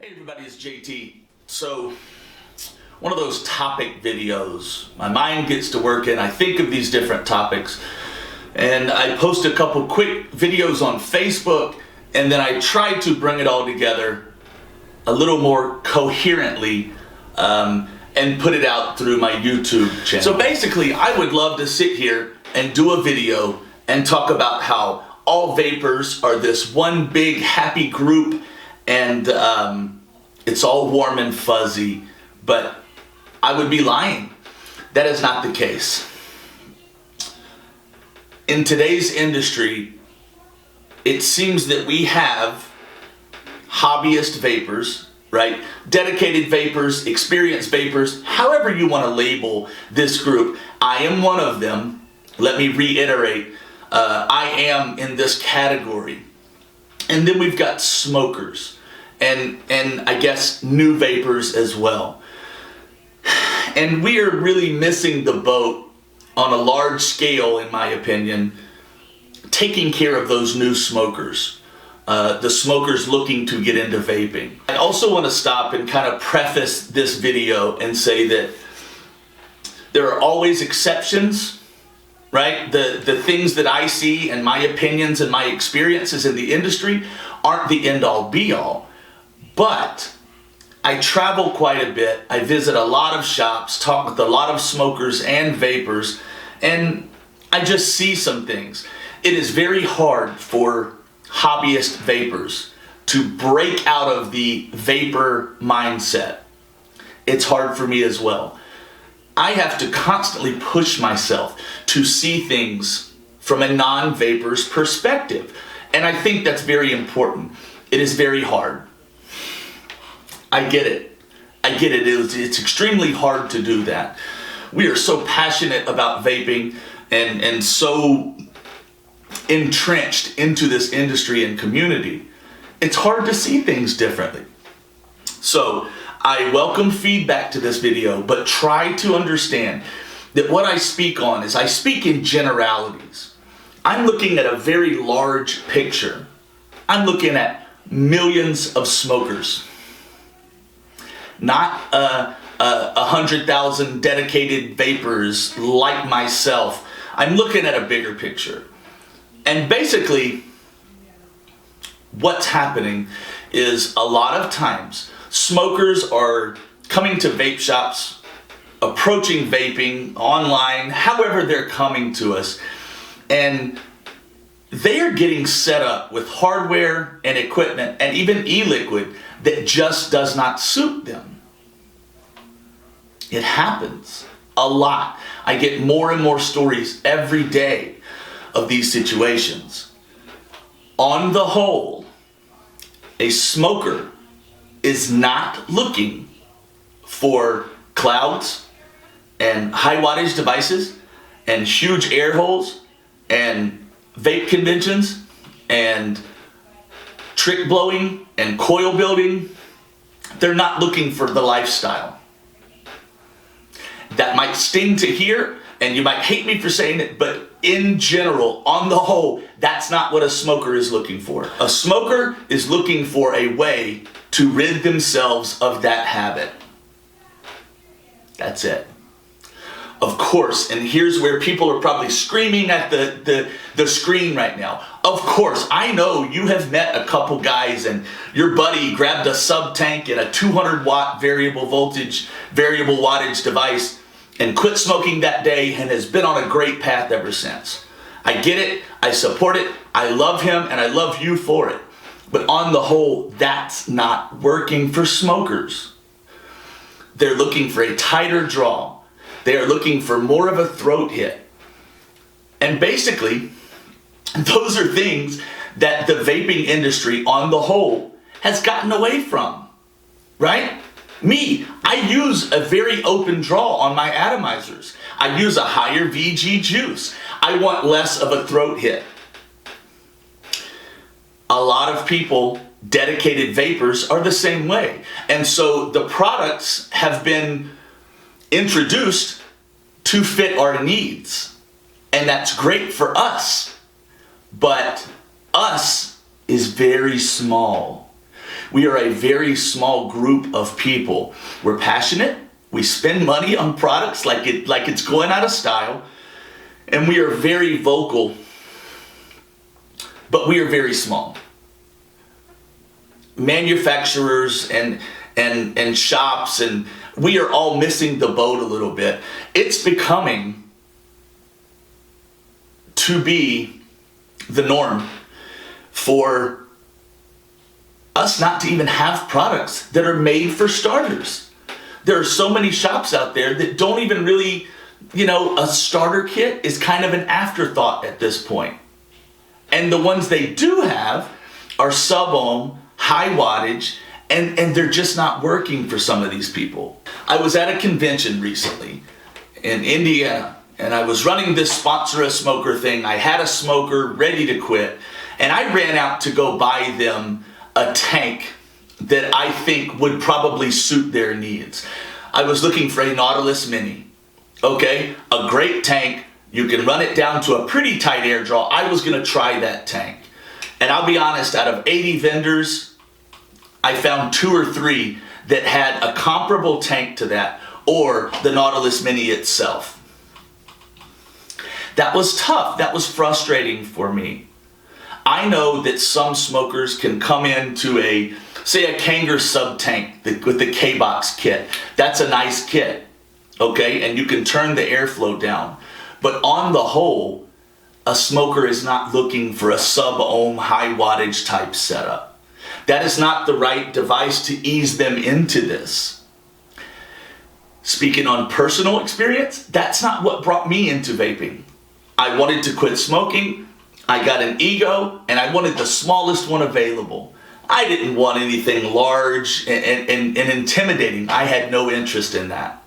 Hey everybody, it's JT. So, one of those topic videos. My mind gets to work and I think of these different topics. And I post a couple quick videos on Facebook and then I try to bring it all together a little more coherently and put it out through my YouTube channel. So basically, I would love to sit here and do a video and talk about how all vapors are this one big happy group and it's all warm and fuzzy, but I would be lying. That is not the case. In today's industry, it seems that we have hobbyist vapors, right? Dedicated vapors, experienced vapors, however you want to label this group. I am one of them. Let me reiterate, I am in this category. And then we've got smokers and I guess new vapors as well. And we are really missing the boat on a large scale, in my opinion, taking care of those new smokers, the smokers looking to get into vaping. I also want to stop and kind of preface this video and say that there are always exceptions, right? The things that I see and my opinions and my experiences in the industry aren't the end-all be-all. But I travel quite a bit. I visit a lot of shops, talk with a lot of smokers and vapors, and I just see some things. It is very hard for hobbyist vapors to break out of the vapor mindset. It's hard for me as well. I have to constantly push myself to see things from a non-vapor's perspective. And I think that's very important. It is very hard. I get it. It's extremely hard to do that. We are so passionate about vaping and so entrenched into this industry and community. It's hard to see things differently. So I welcome feedback to this video, but try to understand that what I speak on is I speak in generalities. I'm looking at a very large picture. I'm looking at millions of smokers. Not 100,000 dedicated vapors like myself. I'm looking at a bigger picture. And basically, what's happening is a lot of times smokers are coming to vape shops, approaching vaping online, however they're coming to us, and they are getting set up with hardware and equipment and even e-liquid that just does not suit them. It happens a lot. I get more and more stories every day of these situations. On the whole, a smoker is not looking for clouds and high wattage devices and huge air holes and vape conventions and trick blowing and coil building. They're not looking for the lifestyle. That might sting to hear, and you might hate me for saying it, but in general, on the whole, that's not what a smoker is looking for. A smoker is looking for a way to rid themselves of that habit. That's it. Of course, and here's where people are probably screaming at the screen right now. Of course, I know you have met a couple guys and your buddy grabbed a sub tank and a 200 watt variable voltage, variable wattage device and quit smoking that day and has been on a great path ever since. I get it, I support it, I love him and I love you for it. But on the whole, that's not working for smokers. They're looking for a tighter draw. They are looking for more of a throat hit. And basically, those are things that the vaping industry on the whole has gotten away from, right? Me, I use a very open draw on my atomizers. I use a higher VG juice. I want less of a throat hit. A lot of people, dedicated vapors, are the same way. And so the products have been introduced to fit our needs. And that's great for us. But us is very small. We are a very small group of people. We're passionate. We spend money on products like it's going out of style. And we are very vocal, but we are very small. Manufacturers and shops, and we are all missing the boat a little bit. It's becoming to be the norm for us not to even have products that are made for starters. There are so many shops out there that don't even really, a starter kit is kind of an afterthought at this point. And the ones they do have are subohm, high wattage, and they're just not working for some of these people. I was at a convention recently in Indiana, and I was running this sponsor a smoker thing. I had a smoker ready to quit, and I ran out to go buy them a tank that I think would probably suit their needs. I was looking for a Nautilus Mini. Okay, a great tank. You can run it down to a pretty tight air draw. I was gonna try that tank. And I'll be honest, out of 80 vendors, I found 2 or 3 that had a comparable tank to that, or the Nautilus Mini itself. That was tough. That was frustrating for me. I know that some smokers can come into a Kanger sub tank with the K-Box kit. That's a nice kit, okay? And you can turn the airflow down. But on the whole, a smoker is not looking for a sub-ohm high wattage type setup. That is not the right device to ease them into this. Speaking on personal experience, that's not what brought me into vaping. I wanted to quit smoking. I got an ego, and I wanted the smallest one available. I didn't want anything large and intimidating. I had no interest in that.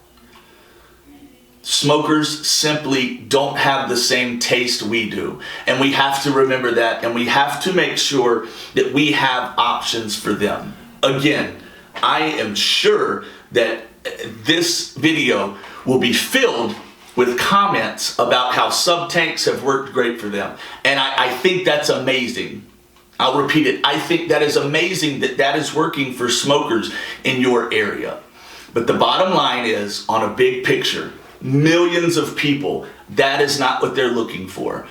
Smokers simply don't have the same taste we do. And we have to remember that, and we have to make sure that we have options for them. Again, I am sure that this video will be filled with comments about how sub-tanks have worked great for them. And I think that's amazing. I'll repeat it. I think that is amazing that that is working for smokers in your area. But the bottom line is, on a big picture, millions of people, that is not what they're looking for.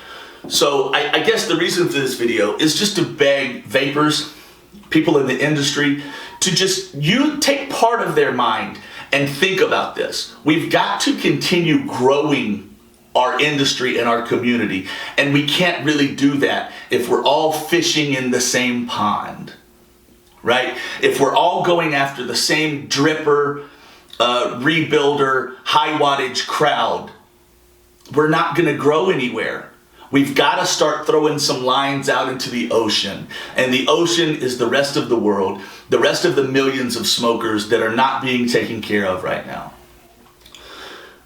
So I guess the reason for this video is just to beg vapors, people in the industry, to just take part of their mind and think about this. We've got to continue growing our industry and our community, and we can't really do that if we're all fishing in the same pond, right? If we're all going after the same dripper, rebuilder, high wattage crowd, we're not gonna grow anywhere. We've got to start throwing some lines out into the ocean. And the ocean is the rest of the world, the rest of the millions of smokers that are not being taken care of right now.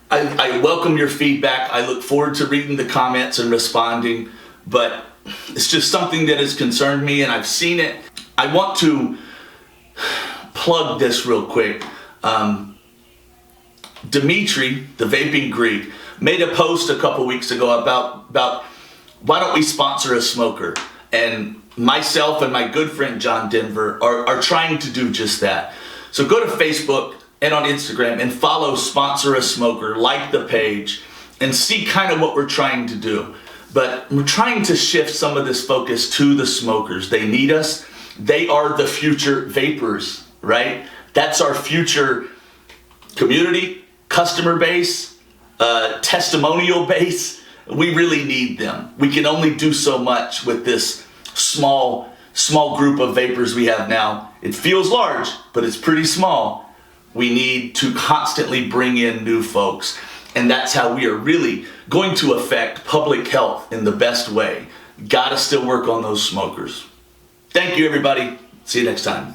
I welcome your feedback. I look forward to reading the comments and responding, but it's just something that has concerned me, and I've seen it. I want to plug this real quick. Dimitri, the Vaping Greek, made a post a couple weeks ago about why don't we sponsor a smoker? And myself and my good friend John Denver are trying to do just that. So go to Facebook and on Instagram and follow Sponsor a Smoker, like the page, and see kind of what we're trying to do. But we're trying to shift some of this focus to the smokers. They need us. They are the future vapors, right? That's our future community, customer base, testimonial base. We really need them. We can only do so much with this small group of vapors we have now. It feels large, but it's pretty small. We need to constantly bring in new folks. And that's how we are really going to affect public health in the best way. Gotta still work on those smokers. Thank you, everybody. See you next time.